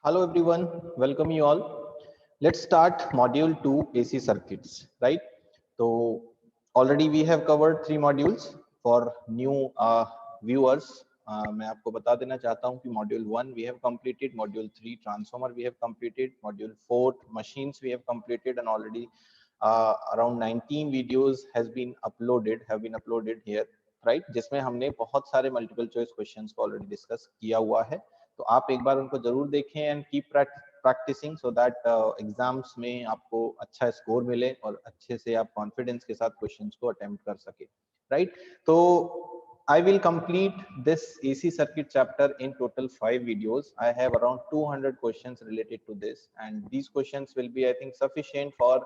Hello everyone, welcome you all. Let's start module 2 AC circuits, right? So already we have covered 3 modules for new viewers. मैं आपको बता देना चाहता हूँ कि module 1 we have completed, module 3 transformer we have completed, module 4 machines we have completed, and already around 19 videos have been uploaded here, right? जिसमें हमने बहुत सारे multiple choice questions को already discuss किया हुआ है. तो आप एक बार उनको जरूर देखें and keep practicing so that exams में आपको अच्छा स्कोर मिले और अच्छे से आप कॉन्फिडेंस के साथ क्वेश्चंस को अटेम्प्ट कर सके, राइट? तो I will complete this AC circuit chapter in total 5 videos. I have around 200 questions related to this, and these questions will be, I think, sufficient for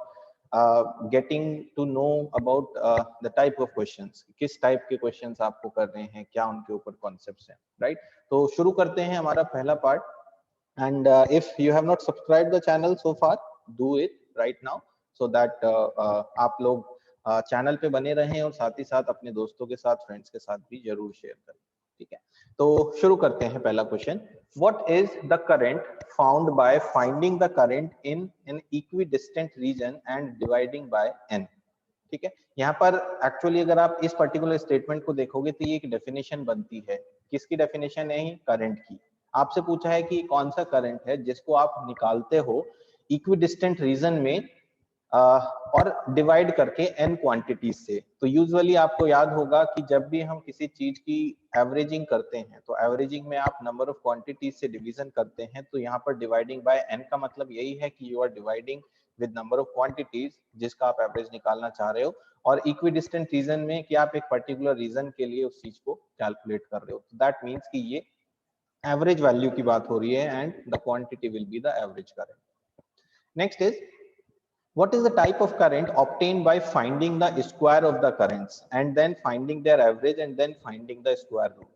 getting to know about the type of questions. किस type के questions आपको कर रहे हैं, क्या उनके ऊपर concepts हैं, राइट? तो शुरू करते हैं हमारा पहला part. And if you have not subscribed the channel so far, do it right now so that आप लोग चैनल पे बने रहें और साथ ही साथ अपने दोस्तों के साथ, फ्रेंड्स के साथ भी जरूर शेयर करें, ठीक है? तो शुरू करते हैं. पहला question, what is the current found by finding the current in an equidistant region and dividing by n? ठीक है, यहाँ पर एक्चुअली अगर आप इस पर्टिकुलर स्टेटमेंट को देखोगे तो ये एक डेफिनेशन बनती है. किसकी डेफिनेशन है? करंट की. आपसे पूछा है कि कौन सा करंट है जिसको आप निकालते हो इक्विडिस्टेंट रीजन में और डिवाइड करके n क्वांटिटीज से. तो यूजुअली आपको याद होगा कि जब भी हम किसी चीज की एवरेजिंग करते हैं तो एवरेजिंग में आप नंबर ऑफ क्वांटिटीज से डिवीजन करते हैं. तो यहाँ पर डिवाइडिंग बाय n का मतलब यही है कि you are dividing with number of quantities जिसका आप एवरेज निकालना चाह रहे हो, और इक्विडिस्टेंट रीजन में कि आप एक पर्टिकुलर रीजन के लिए उस चीज को कैलकुलेट कर रहे हो. तो दैट मीन्स कि ये एवरेज वैल्यू की बात हो रही है and the quantity will be the average current. Next is, what is the type of current obtained by finding the square of the currents and then finding their average and then finding the square root?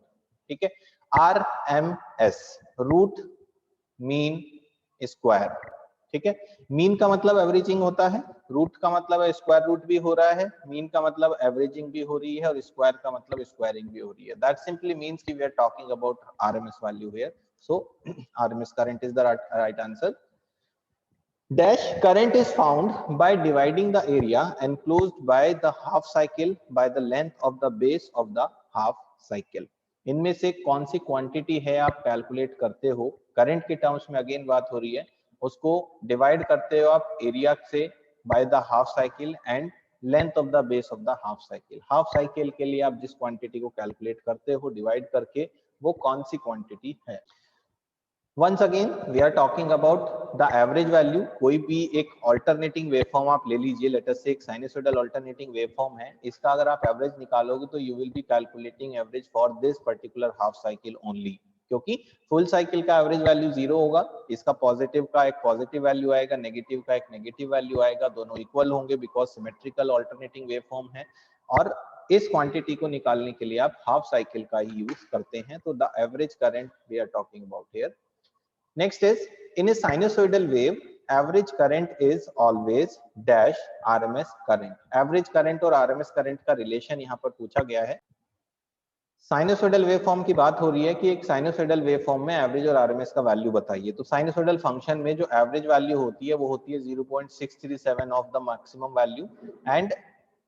ठीक है, RMS, root mean square. ठीक है, mean का मतलब averaging होता है, root का मतलब है स्क्वायर रूट भी हो रहा है, मीन का मतलब एवरेजिंग भी हो रही है और स्क्वायर का मतलब स्क्वायरिंग भी हो रही है. दैट सिंपली मींस कि we are talking about RMS value here. So RMS current is the right answer. Dash current is found by dividing the area enclosed by the half cycle by the length of the base of the half cycle. इनमें से कौन सी quantity है आप calculate करते हो? Current के terms में again बात हो रही है, उसको डिवाइड करते हो आप एरिया से by the half cycle and length of the base of the half cycle. Half cycle के लिए आप जिस क्वांटिटी को कैलकुलेट करते हो डिवाइड करके, वो कौन सी क्वांटिटी है? Once again we are talking about the average value. कोई भी एक alternating waveform आप ले लीजिए, let us say एक sinusoidal alternating waveform है, इसका अगर आप एवरेज निकालोगे तो you will be calculating average for this particular half cycle only, क्योंकि फुल साइकिल का एवरेज वैल्यू 0 होगा, इसका पॉजिटिव का एक पॉजिटिव वैल्यू आएगा, नेगेटिव का एक नेगेटिव वैल्यू आएगा, दोनों इक्वल होंगे बिकॉज सिमेट्रिकल ऑल्टरनेटिंग वेवफॉर्म है. और इस क्वांटिटी को निकालने के लिए आप हाफ साइकिल का ही यूज करते हैं. तो the average current we are talking about here. Next is, in a sinusoidal wave, average current is always dash RMS current. Average current और RMS current का रिलेशन यहाँ पर पूछा गया है. साइनोसोइडल वेवफॉर्म की बात हो रही है कि एक साइनोसोइडल वेवफॉर्म में एवरेज और आरएमएस का वैल्यू बताइए. तो साइनोसोइडल फंक्शन में जो एवरेज वैल्यू होती है वो होती है 0.637 of the maximum value and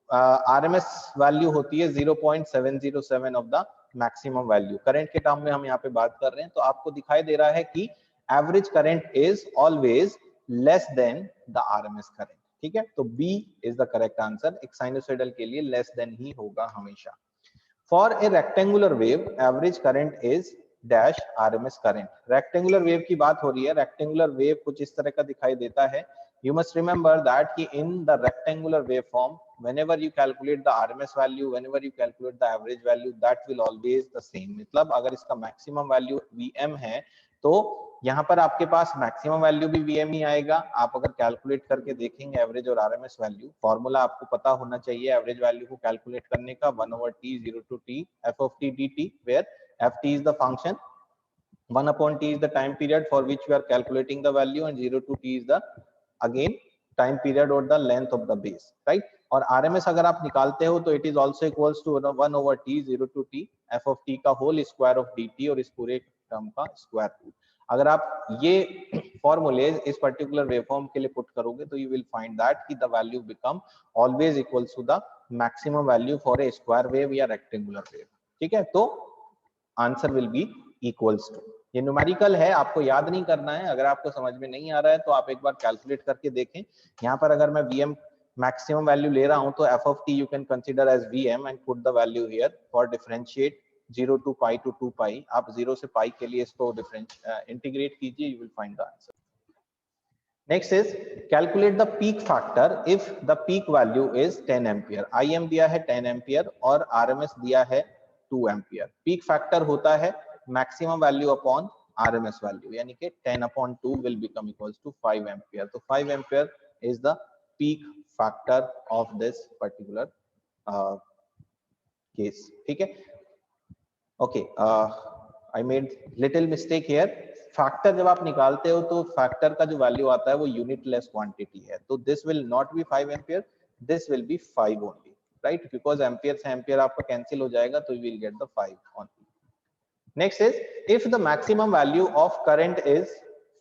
RMS value होती है 0.707 of the maximum value. Current के टर्म में हम यहाँ पे बात कर रहे हैं, तो आपको दिखाई दे रहा है कि average current is always less than the RMS current. ठीक है, तो B is the correct answer. एक साइनोसोइडल के लिए लेस देन ही होगा हमेशा. For a rectangular wave, average current is dash RMS current. Rectangular wave की बात हो रही है. Rectangular wave कुछ इस तरह का दिखाई देता है. You must remember that कि in the rectangular waveform, whenever you calculate the RMS value, whenever you calculate the average value, that will always the same. मतलब अगर इसका maximum value VM है, तो यहाँ पर आपके पास मैक्सिमम वैल्यू भी वीएम ही आएगा. आप अगर कैलकुलेट करके देखेंगे एवरेज और आरएमएस वैल्यू, फॉर्मूला आपको पता होना चाहिए एवरेज वैल्यू को कैलकुलेट करने का, 1/t 0 to t f of t dt, where ft is the function, 1/t is the time period for which we are calculating the value, and 0 to t is the again time period or the length of the base, right? और RMS अगर आप निकालते हो तो it is also equals to 1/t 0 to t f of t का whole square of dt, और इस पूरे टर्म का स्क्वायर रूट। अगर आप ये फॉर्मूले इस पर्टिकुलर वेवफॉर्म के लिए पुट करोगे तो यू विल फाइंड दैट कि the value become always equals to the maximum value for a square wave या रेक्टेंगुलर वेव। ठीक है, तो answer will be equals to, ये न्यूमेरिकल है, आपको याद नहीं करना है। अगर आपको समझ में नहीं आ रहा है तो आप एक बार कैलकुलेट करके देखें। यहाँ पर अगर मैं Vm मैक्सिमम वैल्यू ले रहा हूं तो f of t you can consider as Vm and put the value here for differentiate 0 to pi to 2 pi। आप 0 से pi के लिए इसको इंटीग्रेट कीजिए, you will find the answer। Next is calculate the peak factor if the peak value is 10 ampere। Im दिया है 10 ampere और RMS दिया है 2 ampere। peak factor होता है maximum value upon RMS value, यानी कि 10 upon 2 will become equals to 5 ampere। तो 5 ampere is the peak factor of this particular case। ठीक है, okay, I made little mistake here। Factor जब आप निकालते हो तो फैक्टर का जो वैल्यू आता है वो यूनिट लेस क्वांटिटी है, तो this will not be 5 ampere, this will B 5 only, right, because ampere से एम्पियर आपका कैंसिल हो जाएगा तो you will get the 5 only. Next is if the maximum value of current is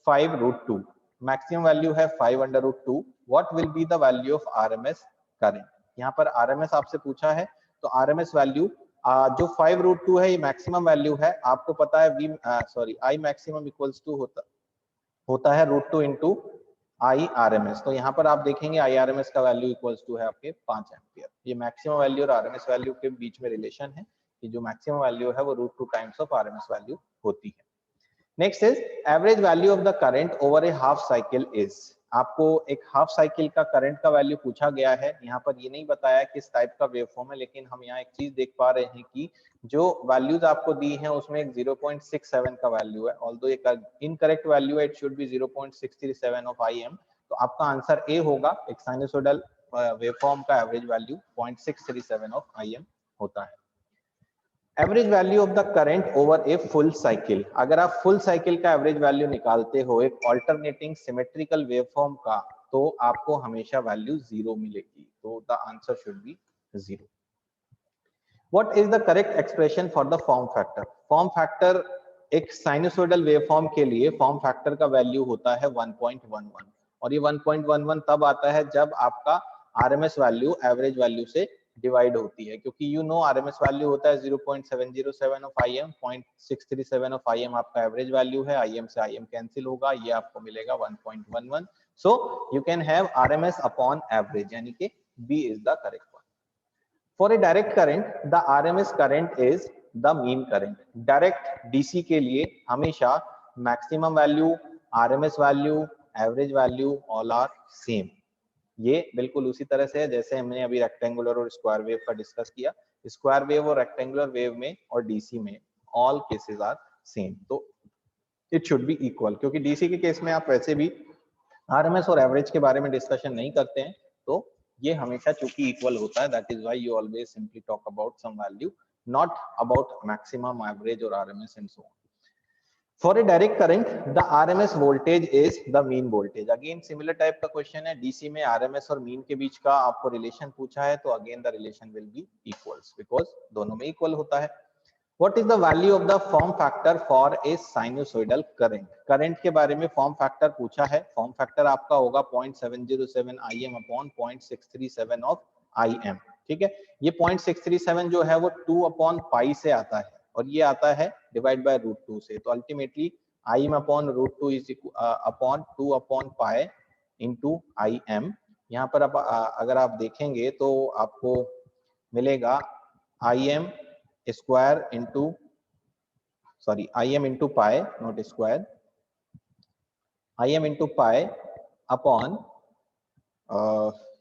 5√2, maximum value है 5/√2, what will be the value of RMS current. यहाँ पर RMS आपसे पूछा है, तो आरएमएस वैल्यू जो 5√2 है ये मैक्सिमम वैल्यू है। आपको पता है आई मैक्सिमम इक्वल्स टू होता है √2 इंटू आई आरएमएस। तो यहाँ पर आप देखेंगे आई आरएमएस का वैल्यू इक्वल्स टू है आपके 5 एम्पियर। ये मैक्सिमम वैल्यू और आरएमएस वैल्यू के बीच में रिलेशन है कि जो मैक्सिमम वैल्यू है वो √2 टाइम्स ऑफ आरएमएस वैल्यू होती है। Next is average value of the current over A half cycle is. आपको एक हाफ साइकिल का करंट का वैल्यू पूछा गया है। यहाँ पर ये नहीं बताया किस टाइप का वेवफॉर्म है, लेकिन हम यहाँ एक चीज देख पा रहे हैं कि जो वैल्यूज आपको दी हैं उसमें एक 0.67 का वैल्यू है, ऑल्दो एक इनकरेक्ट वैल्यू है, it should be 0.637 of IM। तो आपका आंसर ए होगा। एक साइनसोइडल वेवफॉर्म का एवरेज वैल्यू 0.637 ऑफ IM होता है। Average value of the current over a full cycle, अगर आप फुल साइकिल का एवरेज वैल्यू निकालते हो एक ऑल्टरनेटिंग सिमेट्रिकल वेवफॉर्म का, तो आपको हमेशा वैल्यू 0 मिलेगी, तो the answer should B 0। What is the correct expression for the form factor. Form factor एक साइनसोइडल वेवफॉर्म के लिए फॉर्म फैक्टर का वैल्यू होता है 1.11, और ये 1.11 तब आता है जब आपका आरएमएस वैल्यू एवरेज वैल्यू से डिवाइड होती है, क्योंकि यू नो आरएमएस वैल्यू होता है 0.707 ऑफ IM, 0.637 ऑफ IM आपका एवरेज वैल्यू है, IM से IM कैंसिल होगा, ये आपको मिलेगा 1.11। So you can have RMS upon average, यानी कि B is the correct one. For a direct current the RMS current is the mean current. Direct DC के लिए हमेशा maximum value, RMS value, average value all are same. ये बिल्कुल उसी तरह से है जैसे हमने अभी रेक्टेंगुलर और स्क्वायर वेव का डिस्कस किया। स्क्वायर वेव और रेक्टेंगुलर वेव में और डीसी में ऑल केसेस आर सेम, तो इट शुड बी इक्वल, क्योंकि डीसी के केस में आप वैसे भी आरएमएस और एवरेज के बारे में डिस्कशन नहीं करते हैं, तो ये हमेशा चूंकि इक्वल होता है, that is why you always simply talk about some value, not about maximum, average और RMS and so on. For a direct current, the RMS voltage is the mean voltage। Again similar type का question है, DC में RMS और mean के बीच का आपको relation पूछा है, तो again the relation will be equals, because दोनों में इक्वल होता है। What is the value of the form factor for a sinusoidal current? Current के बारे में फॉर्म फैक्टर पूछा है, फॉर्म फैक्टर आपका होगा 0.707 IM अपॉन 0.637 ऑफ IM। ठीक है, ये 0.637 जो है वो 2 अपॉन पाई से आता है, और ये आता है डिवाइड बाय √2 से, तो ultimately IM upon √2 is upon 2 upon pi into IM। यहाँ पर आप अगर आप देखेंगे तो आपको मिलेगा IM square into IM into pi, not square, IM into pi upon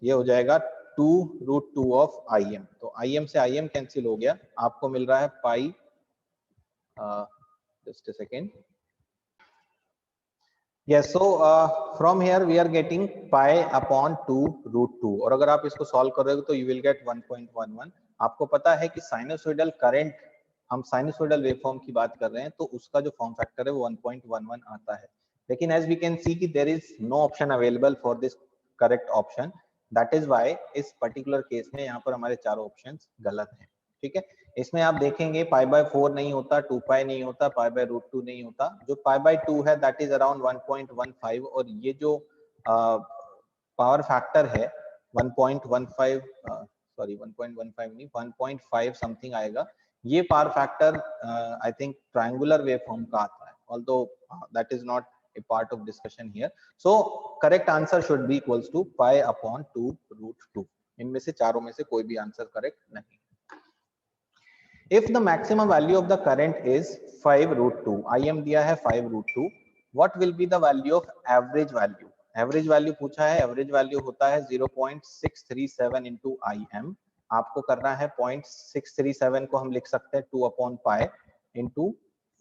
ये हो जाएगा 2√2 ऑफ IM। तो IM से IM कैंसिल हो गया, आपको मिल रहा है पाई, just a second, yes, so from here we are getting pi upon 2√2, और अगर आप इसको सॉल्व करोगे तो you will get 1.11। आपको पता है कि साइनोसॉइडल करंट, हम साइनोसॉइडल वेवफॉर्म की बात कर रहे हैं, तो उसका जो फॉर्म फैक्टर है वो 1.11 आता है, लेकिन as we can see कि there is no option available for this correct option, that is why इस पर्टिकुलर केस में यहाँ पर हमारे चारों ऑप्शंस गलत हैं। ठीक है, इसमें आप देखेंगे π/4 नहीं होता, 2π नहीं होता, π/√2 नहीं होता, जो π/2 है दैट इज अराउंड 1.15 और ये जो पावर फैक्टर है 1.15 सॉरी 1.15 नहीं 1.5 समथिंग आएगा। ये power factor I think triangular waveform का आता है, although that is not a part of discussion here. So correct answer should be equals to π/2√2. इनमें से चारों में से कोई भी आंसर करेक्ट नहीं। If the maximum value of the current is 5√2, IM दिया है 5√2, what will be the value of average value? Average value पूछा है, average value होता है 0.637 into IM। आपको करना है 0.637 को हम लिख सकते हैं 2/π into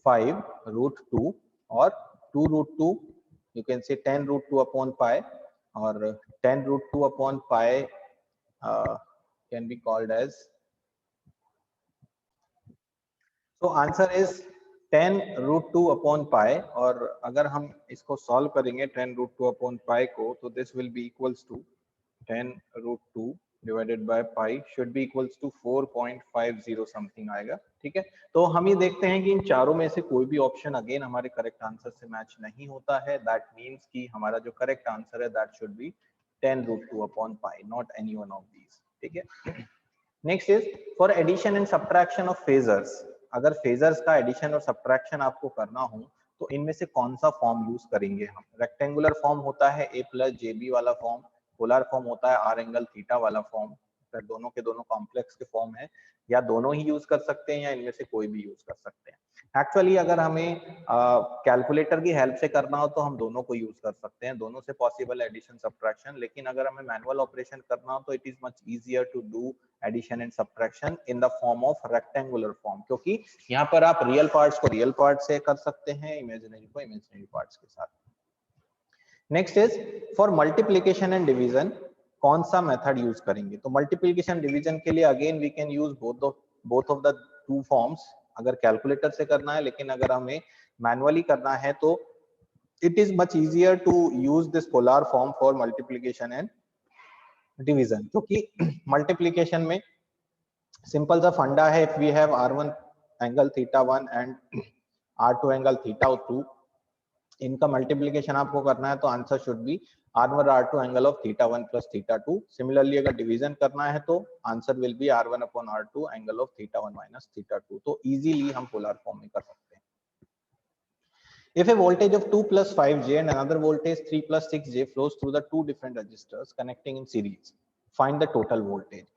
5√2 और 2√2 you can say 10√2/π or 10√2/π can be called as, so answer is 10√2/π और अगर हम इसको सॉल्व करेंगे 10√2/π को तो this will be equals to 10√2 divided by pi should be equals to 4.50 something आएगा। ठीक है, तो हम ये देखते हैं कि इन चारों में से कोई भी ऑप्शन अगेन हमारे करेक्ट आंसर से मैच नहीं होता है। दैट मींस कि हमारा जो करेक्ट आंसर है that should be 10√2/π, not any one of these. ठीक है, next is for addition and subtraction of phasors. अगर फेजर्स का एडिशन और सब्ट्रैक्शन आपको करना हो तो इनमें से कौन सा फॉर्म यूज करेंगे हम? रेक्टेंगुलर फॉर्म होता है a+jb वाला फॉर्म, पोलर फॉर्म होता है r एंगल थीटा वाला फॉर्म, फिर दोनों के दोनों कॉम्प्लेक्स के फॉर्म है, या दोनों ही यूज कर सकते हैं या इनमें से कोई भी यूज कर सकते हैं। एक्चुअली अगर हमें कैलकुलेटर की हेल्प से करना हो तो हम दोनों को यूज कर सकते हैं, दोनों से पॉसिबल एडिशन सब्ट्रैक्शन, लेकिन अगर हमें मैनुअल ऑपरेशन करना हो तो it is much easier to do addition and subtraction in the form of rectangular form, क्योंकि यहाँ पर आप रियल पार्ट्स को रियल पार्ट से कर सकते हैं, इमेजिनरी को इमेजिनरी पार्ट्स के साथ। Next is for multiplication and division कौन सा मेथड यूज करेंगे? तो मल्टीप्लीकेशन डिवीजन के लिए again we can use both of the two forms अगर कैलकुलेटर से करना है, लेकिन अगर हमें मैनुअली करना है तो it is much easier to use this polar form for multiplication and division, क्योंकि मल्टीप्लीकेशन में सिंपल सा फंडा है, if we have r1 angle θ1 and r2 angle θ2, इनका मल्टीप्लीकेशन आपको करना है तो answer should be r1 r2 angle of θ1 plus θ2। Similarly अगर डिवीजन करना है तो answer will be r1/r2 angle of θ1 minus θ2। तो इजीली हम पोलर फॉर्म में कर सकते हैं। If a voltage of 2 plus 5J and another voltage 3 plus 6J flows through the two different resistors connecting in series, find the total voltage।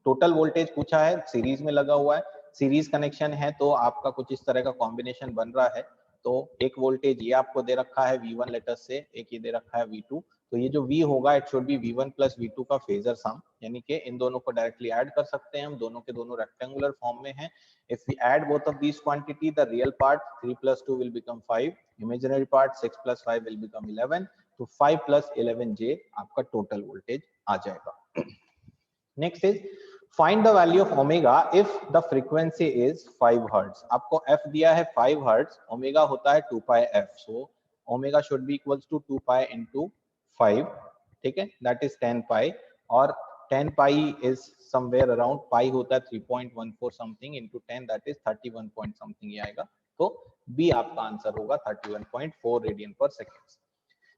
Total voltage पूछा है, series में लगा हुआ है, सीरीज कनेक्शन है तो आपका कुछ इस तरह का कॉम्बिनेशन बन रहा है। तो एक वोल्टेज ये आपको दे रखा है V1 लेटर से, एक ये दे रखा है V2, तो ये जो V होगा it should be V1 plus V2 का फेजर सम, यानी कि इन दोनों को डायरेक्टली ऐड कर सकते हैं हम, दोनों के दोनों रेक्टेंगुलर फॉर्म में हैं। If we add both of these quantity, the real part 3 plus 2 will become 5, imaginary part 6 plus 5 will become 11, तो 5 plus 11J आपका टोटल वोल्टेज आ जाएगा। Next is find the value of omega if the frequency is 5 hertz. आपको f दिया है 5 hertz, omega होता है 2πf, so omega should be equals to 2π into 5, ठीक है, दैट इज 10 पाई, और 10 पाई इज समवेयर अराउंड, पाई होता है 3.14 something into 10 that is 31 point something आएगा, तो बी आपका आंसर होगा 31.4 रेडियन पर second.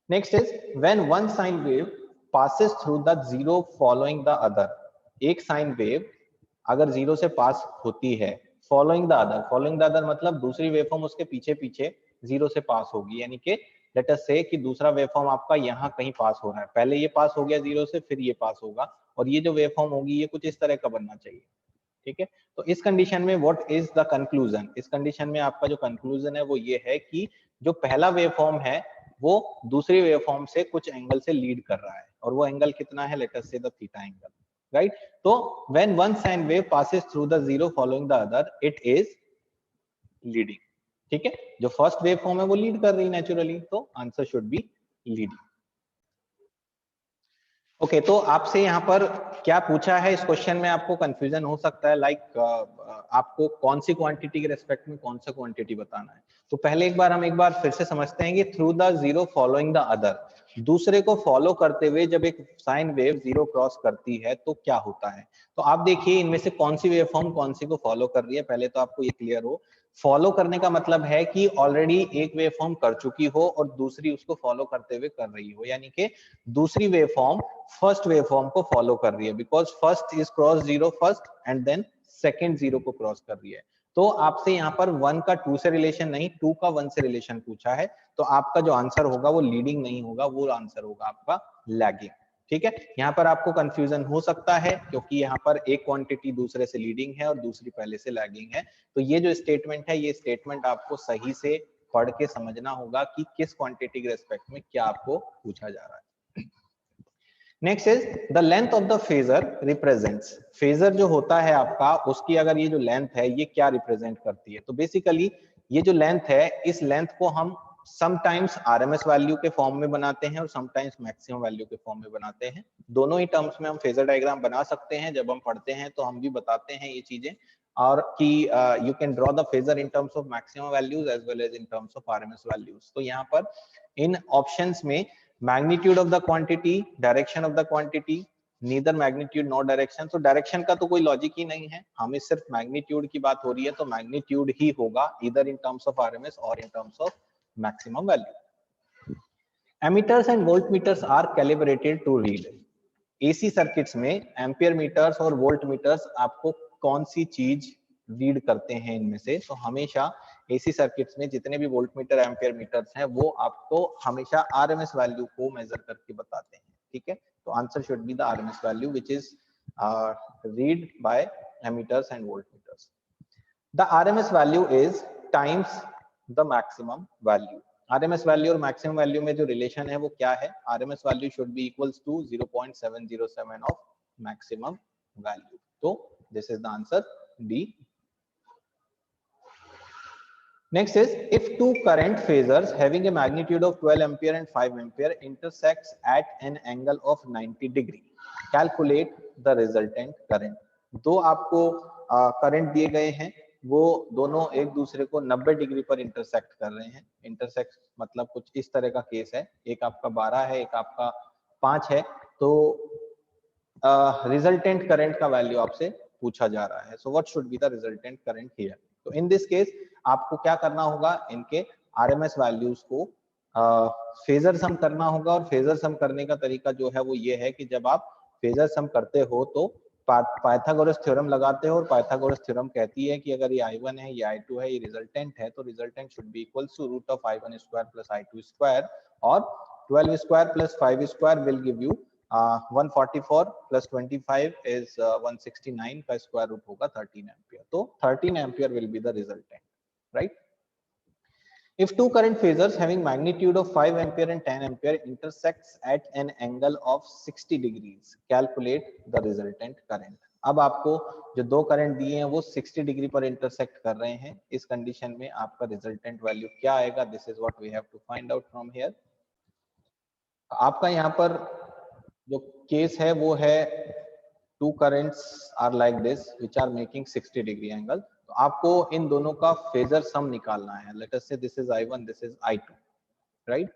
Next is when one sine wave passes through the zero following the other, एक साइन वेव अगर जीरो से पास होती है following the other, following the other मतलब दूसरी वेवफॉर्म उसके पीछे पीछे जीरो से पास होगी, यानी कि लेट अस से कि दूसरा वेवफॉर्म आपका यहाँ कहीं पास हो रहा है, पहले ये पास हो गया जीरो से, फिर ये पास होगा, और ये जो वेवफॉर्म होगी ये कुछ इस तरह का बनना चाहिए। ठीक है, तो इस कंडीशन में व्हाट इज द कंक्लूजन? इस कंडीशन में आपका जो कंक्लूजन है वो ये है कि जो पहला वेवफॉर्म है वो दूसरी वेवफॉर्म से कुछ एंगल से लीड कर रहा है, और वो एंगल कितना है? लेट अस से द थीटा एंगल, राइट? तो when one sine wave passes through the zero following the other it is leading. ठीक है, जो फर्स्ट वेवफॉर्म है वो लीड कर रही है नेचुरली, तो answer should be leading. Okay, तो आपसे यहाँ पर क्या पूछा है इस क्वेश्चन में, आपको कंफ्यूजन हो सकता है, लाइक आपको कौन सी क्वांटिटी के रेस्पेक्ट में कौन सा क्वांटिटी बताना है। तो पहले एक बार हम फिर से समझते हैं कि through the zero following the other, दूसरे को फॉलो करते हुए जब एक साइन वेव जीरो क्रॉस करती है तो क्या होता है। तो आप देखिए इनमें से कौन सी वेव फॉर्म कौन सी को फॉलो कर रही है, पहले तो आपको ये क्लियर हो। फॉलो करने का मतलब है कि ऑलरेडी एक वेव फॉर्म कर चुकी हो और दूसरी उसको फॉलो करते हुए कर रही हो, यानी कि दूसरी wave form first wave form को फॉलो कर रही है, because first is cross zero first and then second zero को क्रॉस कर रही है। तो आपसे यहाँ पर 1 का 2 से रिलेशन नहीं, 2 का 1 से रिलेशन पूछा है, तो आपका जो आंसर होगा वो लीडिंग नहीं होगा, वो आंसर होगा आपका लैगिंग। ठीक है, यहाँ पर आपको कंफ्यूजन हो सकता है क्योंकि यहाँ पर एक क्वांटिटी दूसरे से लीडिंग है और दूसरी पहले से लैगिंग है। तो ये जो स्टेटमेंट है, ये स्टेटमेंट आपको सही से पढ़ के समझना होगा कि किस क्वांटिटी के रेस्पेक्ट में क्या आपको पूछा जा रहा है। Next is the length of the phasor represents. Phasor जो होता है आपका, उसकी अगर ये जो लेंथ है ये क्या रिप्रेजेंट करती है, तो बेसिकली ये जो लेंथ है, इस लेंथ को हम समटाइम्स आरएमएस वैल्यू के फॉर्म में बनाते हैं और समटाइम्स मैक्सिमम वैल्यू के फॉर्म में बनाते हैं। दोनों ही टर्म्स में हम फेजर डायग्राम बना सकते हैं, जब हम पढ़ते हैं तो हम भी बताते हैं ये चीजें, और कि you can draw the phasor in terms of maximum values as well as in terms of RMS values. तो यहाँ पर इन ऑप्शंस में magnitude of the quantity, direction of the quantity, neither magnitude not direction. तो direction का तो कोई logic ही नहीं है, हमें सिर्फ मैग्नीट्यूड की बात हो रही है, तो मैग्नीट्यूड ही होगा इधर इन टर्म्स ऑफ आरएमएस और in terms of maximum value. Ammeters and volt meters are calibrated to read. AC circuits में एम्पियर मीटर्स और वोल्ट मीटर्स आपको कौन सी चीज रीड करते हैं इनमें से, तो हमेशा एसी सर्किट्स में जितने भी वोल्ट मीटर एम्पियर मीटर्स हैं वो आपको हमेशा आरएमएस वैल्यू को मेजर करके बताते हैं। ठीक है, तो answer should be the RMS value which is read by ammeters and volt meters. The RMS value is times the maximum value. RMS value और मैक्सिमम वैल्यू में जो रिलेशन है वो क्या है, RMS value should be equals to 0.707 of maximum value. तो this is the answer D. Next is, if two current phasors having a magnitude of 12 ampere and 5 ampere intersects at an angle of 90 degree, calculate the resultant current। दो आपको current दिए गए हैं, वो दोनों एक दूसरे को 90 डिग्री पर इंटरसेक्ट कर रहे हैं। इंटरसेक्ट मतलब कुछ इस तरह का केस है, एक आपका 12 है, एक आपका 5 है, तो रिजल्टेंट करंट का वैल्यू आपसे पूछा जा रहा है। So what should be the resultant current here. तो इन दिस केस आपको क्या करना होगा, इनके आरएमएस वैल्यूज को फेजर सम करना होगा, और फेजर सम करने का तरीका जो है वो ये है कि जब आप फेजर सम करते हो तो पाइथागोरस थ्योरम लगाते हो, और पाइथागोरस थ्योरम कहती है कि अगर ये I1 है, ये I2 है, ये रिजल्टेंट है, तो resultant should be equals to root of I1 square plus I2 square, और 12 square plus 5 square will give you 144 plus 25 is 169 का स्क्वायर रूट होगा 13 एम्पियर। तो 13 ampere will be the resultant, right. If two current phasors having magnitude of 5 ampere and 10 ampere intersects at an angle of 60 degrees, calculate the resultant current। अब आपको जो दो current दिए हैं वो 60 डिग्री पर इंटरसेक्ट कर रहे हैं, इस कंडीशन में आपका रिजल्टेंट वैल्यू क्या आएगा, this is what we have to find out from here. आपका यहाँ पर जो केस है वो है two currents are like this which are making 60 degree angle, तो आपको इन दोनों का फेजर सम निकालना है। लेट अस से this is I1, this is I2, right.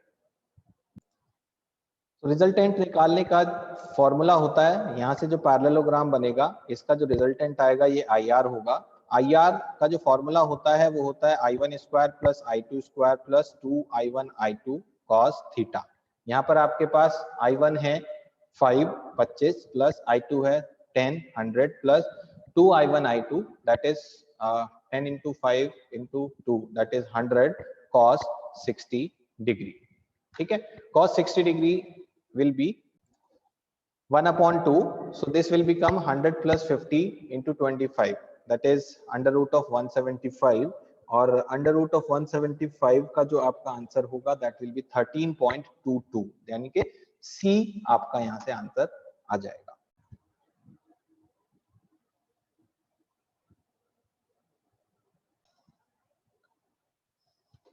तो रिजल्टेंट निकालने का फॉर्मूला होता है, यहाँ से जो पैरेललोग्राम बनेगा इसका जो रिजल्टेंट आएगा ये IR होगा। IR का जो फॉर्मूला होता है वो होता है I1 square plus I2 square plus 2I1 I2 cos theta. यहाँ पर आपके पास I1 है 25 प्लस I2 है 100 plus 2I1 I2 that is 10 into 5 into 2 that is 100 cos 60 degree. ठीक है, cos 60 degree will be 1/2, so this will become 100 plus 50 into 25, that is under root of 175, और under root of 175 का जो आपका answer होगा that will be 13.22, यानी कि सी आपका यहां से आंसर आ जाएगा।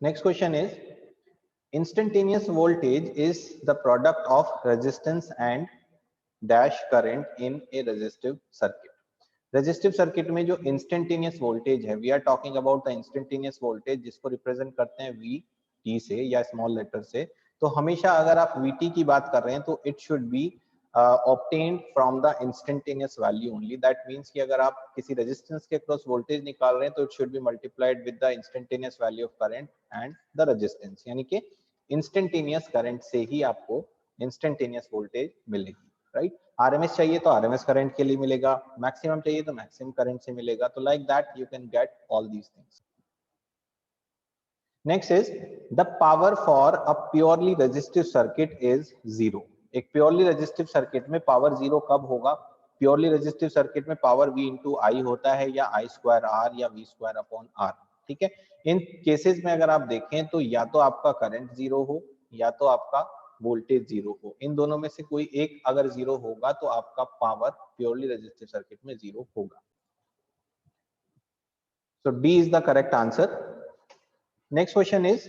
Next question is, instantaneous voltage is the product of resistance and dash current in a resistive circuit। Resistive circuit में जो इंस्टेंटेनियस वोल्टेज है, we are talking about the instantaneous voltage जिसको रिप्रेजेंट करते हैं वी टी से या small letter से, तो हमेशा अगर आप VT की बात कर रहे हैं तो it should be obtained from the instantaneous value only. That means कि अगर आप किसी रेजिस्टेंस के क्रॉस वोल्टेज निकाल रहे हैं तो it should be multiplied with the instantaneous value of current and the resistance, यानी कि instantaneous current से ही आपको instantaneous voltage मिलेगी, right? RMS चाहिए तो RMS current के लिए मिलेगा, maximum चाहिए तो maximum current से मिलेगा, तो like that you can get all these things. Next is the power for a purely resistive circuit is 0. एक प्योरली रेजिस्टिव सर्किट में पावर 0 कब होगा? प्योरली रेजिस्टिव सर्किट में पावर V इंटू आई होता है या I स्क्वायर R या V square upon R, ठीक है? इन केसेस में अगर आप देखें तो या तो आपका करंट 0 हो या तो आपका वोल्टेज 0 हो, इन दोनों में से कोई एक अगर 0 होगा तो आपका पावर प्योरली रेजिस्टिव सर्किट में 0 होगा. So D is the correct answer. Next question is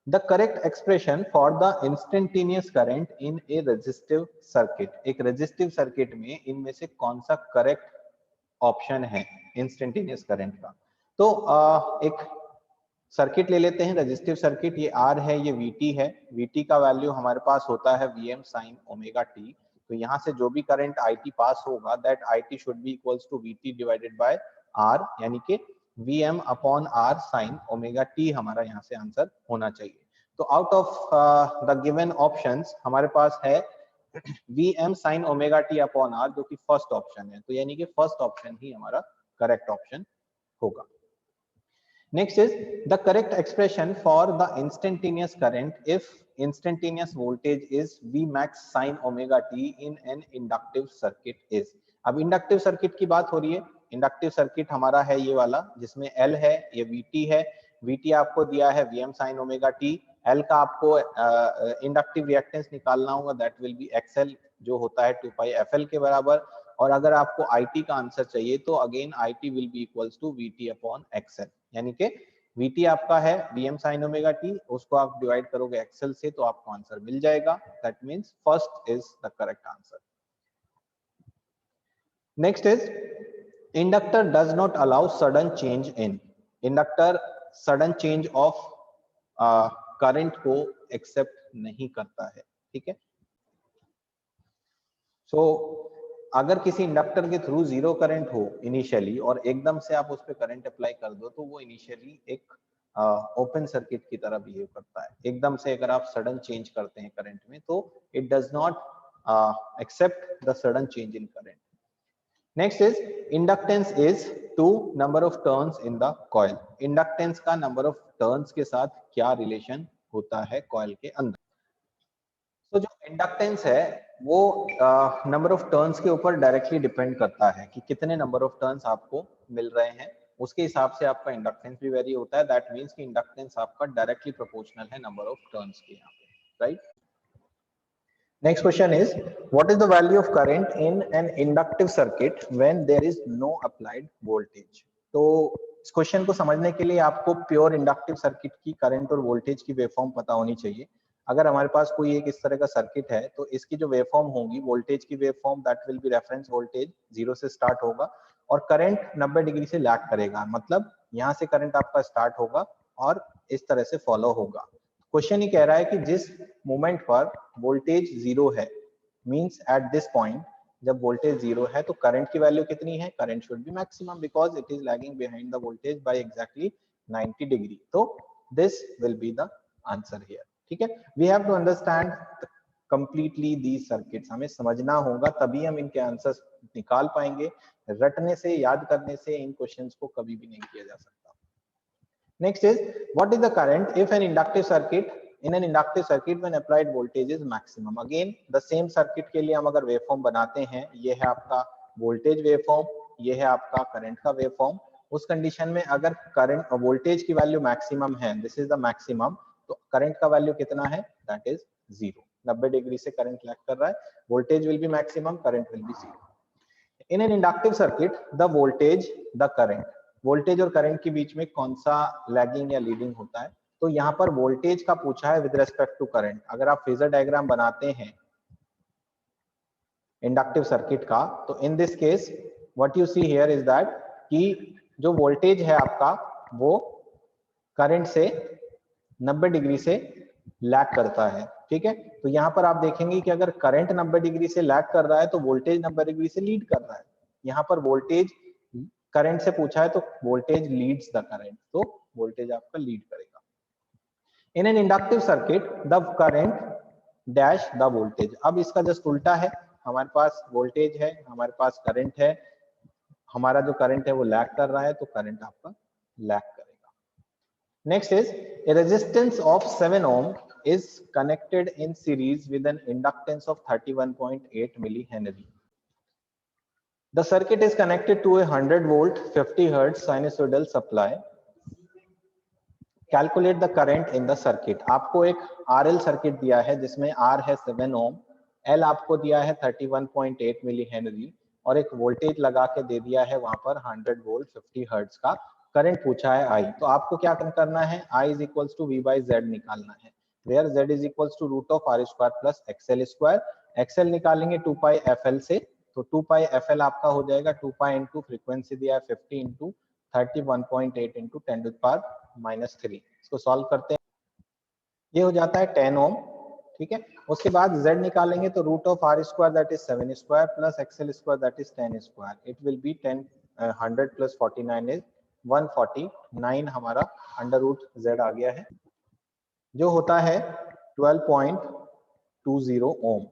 the correct expression for the instantaneous current in a resistive circuit. एक resistive circuit में इनमें से कौन सा correct option है instantaneous current का? तो एक सर्किट ले लेते हैं, रेजिस्टिव सर्किट, ये R है, ये VT है. VT का वैल्यू हमारे पास होता है Vm sin ओमेगा t. तो यहाँ से जो भी करंट IT पास होगा that IT should be equals to VT divided by R, यानी कि Vm upon R sin omega t हमारा यहाँ से आंसर होना चाहिए. तो out of the given options हमारे पास है Vm sin omega t upon R, जो कि फर्स्ट ऑप्शन है, तो यानी कि फर्स्ट ऑप्शन ही हमारा करेक्ट ऑप्शन होगा. Next is the correct expression for the instantaneous current if instantaneous voltage is V max sin omega t in an inductive circuit is. अब inductive circuit की बात हो रही है. इंडक्टिव सर्किट हमारा है ये वाला जिसमें L है, ये VT है. VT आपको दिया है Vm sin omega t. L का आपको इंडक्टिव रिएक्टेंस निकालना होगा, दैट विल बी XL, जो होता है 2 पाई FL के बराबर. और अगर आपको IT का आंसर चाहिए तो again IT will be equals to VT upon XL, यानी कि VT आपका है Vm sin ओमेगा t, उसको आप डिवाइड करोगे XL से तो आपको आंसर मिल जाएगा. That means first is the correct answer. Next is inductor does not allow sudden change in. Inductor sudden change of current को एक्सेप्ट नहीं करता है, ठीक है? सो अगर किसी इंडक्टर के थ्रू जीरो करंट हो इनिशियली और एकदम से आप उस पर करंट अप्लाई कर दो तो वो इनिशियली एक ओपन सर्किट की तरह बिहेव करता है. एकदम से अगर आप सडन चेंज करते हैं करंट में तो it does not except the sudden change in current. Next is inductance is to number of turns in the coil. Inductance का नंबर ऑफ टर्न्स के साथ क्या रिलेशन होता है कॉइल के अंदर? तो जो इंडक्टेंस है वो नंबर ऑफ टर्न्स के ऊपर डायरेक्टली डिपेंड करता है कि कितने नंबर ऑफ टर्न्स आपको मिल रहे हैं, उसके हिसाब से आपका इंडक्टेंस भी वेरी होता है. दैट मींस कि इंडक्टेंस आपका डायरेक्टली प्रोपोर्शनल है नंबर ऑफ टर्न्स के यहाँ पे, right? Next question is what is the value of current in an inductive circuit when there is no applied voltage. तो इस क्वेश्चन को समझने के लिए आपको प्योर इंडक्टिव सर्किट की करंट और वोल्टेज की वेवफॉर्म पता होनी चाहिए. अगर हमारे पास कोई एक इस तरह का सर्किट है तो इसकी जो वेवफॉर्म होगी, वोल्टेज की waveform, that will be reference voltage, 0 से स्टार्ट होगा और करंट 90 डिग्री से लैग करेगा. मतलब यहाँ से करंट आपका स्टार्ट होगा और इस तरह से फॉलो होगा. क्वेश्चन ही कह रहा है कि जिस मोमेंट पर वोल्टेज 0 है, मींस एट दिस पॉइंट जब वोल्टेज 0 है तो करंट की वैल्यू कितनी है? Current should be maximum because it is lagging behind the voltage by exactly 90 degree. तो this will be the answer here, ठीक है? We have to understand completely these circuits. हमें समझना होगा तभी हम इनके आंसर्स निकाल पाएंगे. रटने से, याद करने से इन क्वेश्चंस को कभी भी नहीं किया जा सकता. Next is what is the current if an inductive circuit in an inductive circuit when applied voltage is maximum. Again the same circuit के लिए हम अगर वेवफॉर्म बनाते हैं, ये है आपका वोल्टेज वेवफॉर्म, ये है आपका करंट का वेवफॉर्म. उस कंडीशन में अगर करंट वोल्टेज की वैल्यू मैक्सिमम है, दिस इज द मैक्सिमम, तो करंट का वैल्यू कितना है? That is 0. 90 डिग्री से करंट लैग कर रहा है, voltage will be maximum, current will be 0. In an inductive circuit the voltage, the current, voltage और करंट के बीच में कौन सा लैगिंग या लीडिंग होता है? तो यहाँ पर वोल्टेज का पूछा है विद रेस्पेक्ट टू करंट. अगर आप फेजर डायग्राम बनाते हैं इंडक्टिव सर्किट का तो in this case what you see here is that कि जो वोल्टेज है आपका वो करंट से 90 डिग्री से लैग करता है, ठीक है। तो यहाँ पर आप देखेंगे कि अगर करंट 90 डिग्री से लैग कर रहा है तो वोल्टेज 90 डिग्री से लीड कर रहा है। यहाँ पर वोल्टेज करंट से पूछा है तो वोल्टेज लीड्स द करंट, तो वोल्टेज आपका लीड करेगा। इन an inductive circuit the current dash the voltage. अब इसका जस्ट उल्टा है, हमारे पास वोल्टेज है, हमारे पास करंट है, हमारा जो करंट है वो लैग कर रहा है, तो करंट आपका लैग करेगा। Next is a resistance of 7 ohm is connected in series with an inductance of 31.8 millihenry. The circuit is connected to a 100 volt 50 hertz sinusoidal supply. Calculate the current in the circuit. आपको एक RL circuit दिया है जिसमें R है 7 ohm, L आपको दिया है 31.8 millihenry और एक वोल्टेज लगा के दे दिया है वहां पर 100 वोल्ट 50 हर्ट्ज का। करंट पूछा है I, तो आपको क्या करना है, I is equals to V by Z निकालना है, where Z is equals to root of R square plus XL square. XL निकालेंगे 2 पाई FL से, तो 2 पाई FL आपका हो जाएगा 2 पाई इंटू फ्रीक्वेंसी दिया है 50 into 31.8 into 10 to the power -3। इसको सॉल्व करते हैं, ये हो जाता है 10 ओम, ठीक है। उसके बाद Z निकालेंगे तो root of R square that is 7 square plus XL square that is 10 square, it will be 10 100 plus 49 is 149, हमारा अंडर रूट Z आ गया है जो होता है 12.20 ओम।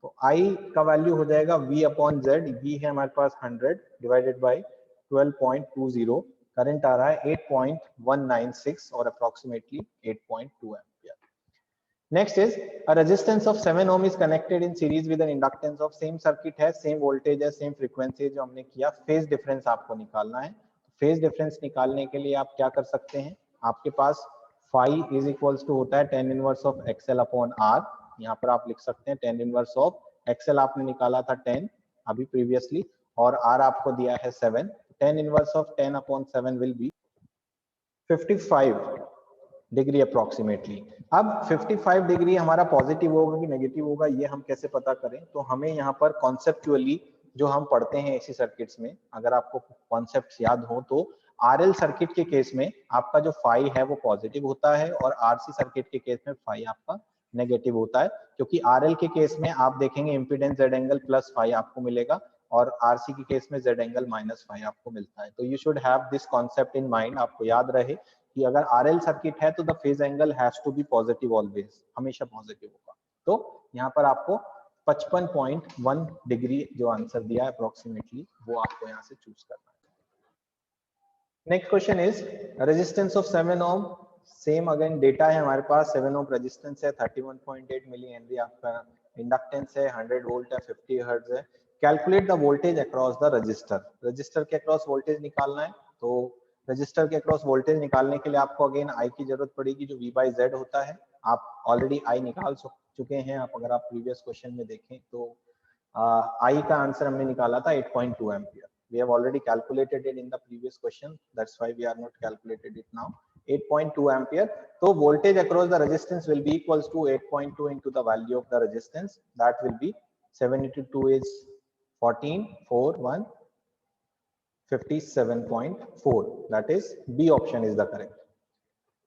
तो I का वैल्यू हो जाएगा V अपॉन Z, V है हमारे पास 100 डिवाइडेड बाई 12.20, करंट आ रहा है 8.196 और approximately 8.2 ampere. Next is a resistance of 7 ohm is connected in series with an inductance of same circuit है, same voltage है, same frequency जो हमने किया। फेज डिफरेंस आपको निकालना है। फेज डिफरेंस निकालने के लिए आप क्या कर सकते हैं, आपके पास phi इज इक्वल्स टू होता है tan inverse of XL upon R। यहाँ पर आप लिख सकते हैं tan इनवर्स ऑफ XL आपने निकाला था 10 अभी प्रीवियसली और R आपको दिया है 7, tan inverse of 10 upon 7 will be 55 degree approximately. अब 55 डिग्री हमारा पॉजिटिव होगा कि नेगेटिव होगा ये हम कैसे पता करें, तो हमें यहाँ पर कॉन्सेप्चुअली जो हम पढ़ते हैं एसी सर्किट्स में, अगर आपको कॉन्सेप्ट्स याद हो तो आरएल सर्किट के केस में आपका जो फाई है वो पॉजिटिव होता है और आरसी सर्किट के केस में फाई आपका नेगेटिव होता है, क्योंकि आरएल के केस में आप देखेंगे impedance Z angle plus phi आपको मिलेगा और आरसी के केस में जेड एंगल माइनस फाई आपको मिलता है। तो you should have this concept in mind, आपको याद रहे कि अगर आरएल सर्किट है तो the phase angle has to be positive always, हमेशा पॉजिटिव होगा। तो यहाँ पर आपको 55.1 डिग्री जो आंसर दिया है अप्रोक्सीमेटली वो आपको यहाँ से चूज करना है। Next question is resistance of 7 ohm, same again data है हमारे पास, 7 ओम रेजिस्टेंस है, 31.8 मिली हेनरी आपका इंडक्टेंस है, 100 वोल्ट है, 50 हर्ट्ज है। Calculate the voltage across the register, register के अक्रॉस वोल्टेज निकालना है। तो रजिस्टर के अक्रॉस वोल्टेज निकालने के लिए आपको अगेन आई की जरूरत पड़ेगी जो V बाई Z होता है। आप ऑलरेडी आई निकाल चुके हैं, आप अगर आप प्रीवियस क्वेश्चन में देखें तो आई का आंसर हमने निकाला था 8.2 ampere. We have already calculated it in the previous question, that's why we are not calculated it now. 8.2 ampere. So voltage across the resistance will be equals to 8.2 into the value of the resistance, that will be 7 into 2 is 14, 4, 1, 57.4, that is B option is the correct.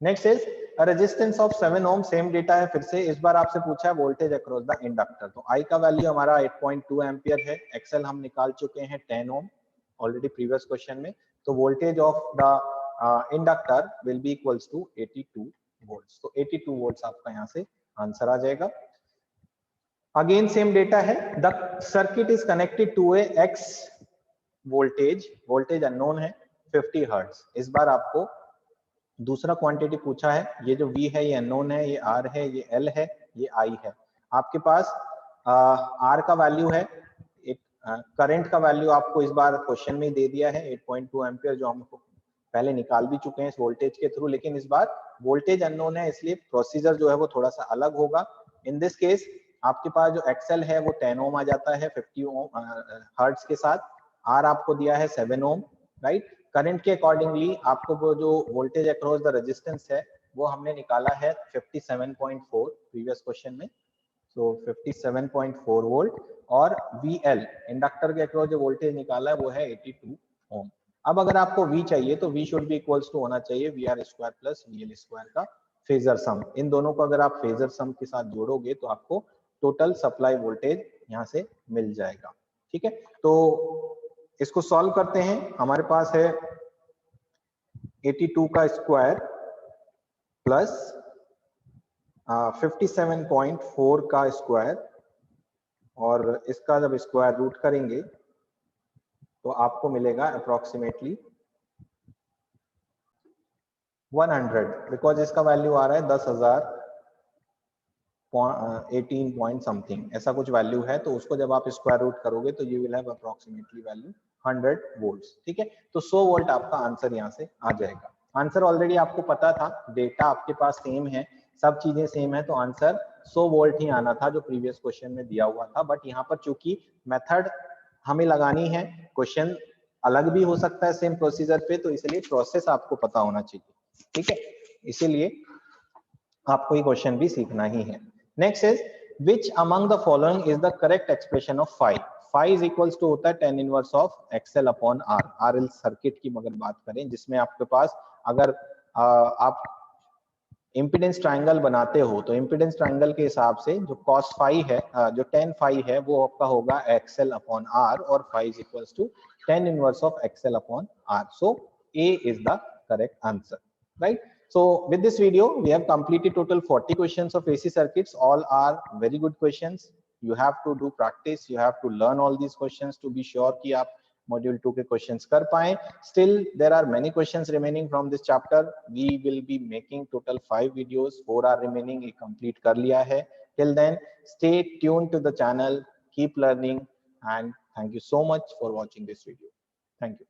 Next is a resistance of 7 ohm, same data है, फिर से इस बार आपसे पूछा है voltage across the inductor। तो I का value हमारा 8.2 एम्पियर है, XL हम निकाल चुके हैं 10 ohm ऑलरेडी प्रीवियस क्वेश्चन में। तो voltage of the inductor will be equals to 82 volts. तो 82 वोल्ट्स आपका यहाँ से आंसर आ जाएगा। अगेन सेम डेटा है, the circuit is connected to a x voltage, voltage unknown है 50 हर्ट्ज। इस बार आपको दूसरा क्वांटिटी पूछा है, ये जो V है ये अननोन है, ये R है, ये L है, ये I है। आपके पास R का वैल्यू है, करंट का वैल्यू आपको इस बार क्वेश्चन में दे दिया है 8.2 एम्पियर, जो हम पहले निकाल भी चुके हैं इस वोल्टेज के थ्रू, लेकिन इस बार वोल्टेज अननोन है इसलिए प्रोसीजर जो है वो थोड़ा सा अलग होगा। इन दिस केस आपके पास जो XL है वो 10 ओम आ जाता है 50 ओम हर्ट्ज के साथ, R आपको दिया है 7 ओम, राइट। करंट के अकॉर्डिंगली आपको वो जो वोल्टेज अक्रॉस द रेजिस्टेंस है वो हमने निकाला है 57.4 प्रीवियस क्वेश्चन में, सो 57.4 वोल्ट, और VL इंडक्टर के अक्रॉस जो वोल्टेज निकाला है वो है 82 ओम। अब अगर आपको V चाहिए तो V should be equals to होना चाहिए VR square plus VL square का फेजर सम, इन दोनों को अगर आप फेजर सम के साथ जोड़ोगे तो आपको टोटल सप्लाई वोल्टेज यहाँ से मिल जाएगा। ठीक है, तो इसको सॉल्व करते हैं। हमारे पास है 82 का स्क्वायर प्लस 57.4 का स्क्वायर, और इसका जब स्क्वायर रूट करेंगे तो आपको मिलेगा अप्रोक्सीमेटली 100, बिकॉज इसका वैल्यू आ रहा है 10,000 18 पॉइंट समथिंग, ऐसा कुछ वैल्यू है। तो उसको जब आप स्क्वायर रूट करोगे तो you will have approximately value 100 volts. ठीक है, तो 100 वोल्ट आपका आंसर यहाँ से आ जाएगा। आंसर ऑलरेडी आपको पता था, डेटा आपके पास सेम है, सब चीजें सेम है, तो आंसर 100 वोल्ट ही आना था जो प्रीवियस क्वेश्चन में दिया हुआ था। बट यहाँ पर चूंकि मेथड हमें लगानी है, क्वेश्चन अलग भी हो सकता है सेम प्रोसीजर पे, तो इसलिए प्रोसेस आपको पता होना चाहिए। ठीक है, इसीलिए आपको ये क्वेश्चन भी सीखना ही है। Next is which among the following is the correct expression of phi? phi is equals to होता है tan inverse of XL upon R। RL circuit की मगर बात करें जिसमें आपके पास अगर आप इम्पीडेंस ट्रायंगल बनाते हो तो इम्पीडेंस ट्रायंगल के हिसाब से जो cos phi है, जो tan phi है वो आपका होगा XL upon R, और phi is equals to tan inverse of XL upon R। So A is the correct answer, right? So with this video, we have completed total 40 questions of AC circuits. All are very good questions. You have to do practice. You have to learn all these questions to be sure कि आप module 2 के questions कर पाएं. Still, there are many questions remaining from this chapter. We will be making total 5 videos. 4 are remaining. ये complete कर लिया है. Till then, stay tuned to the channel. Keep learning, and thank you so much for watching this video. Thank you.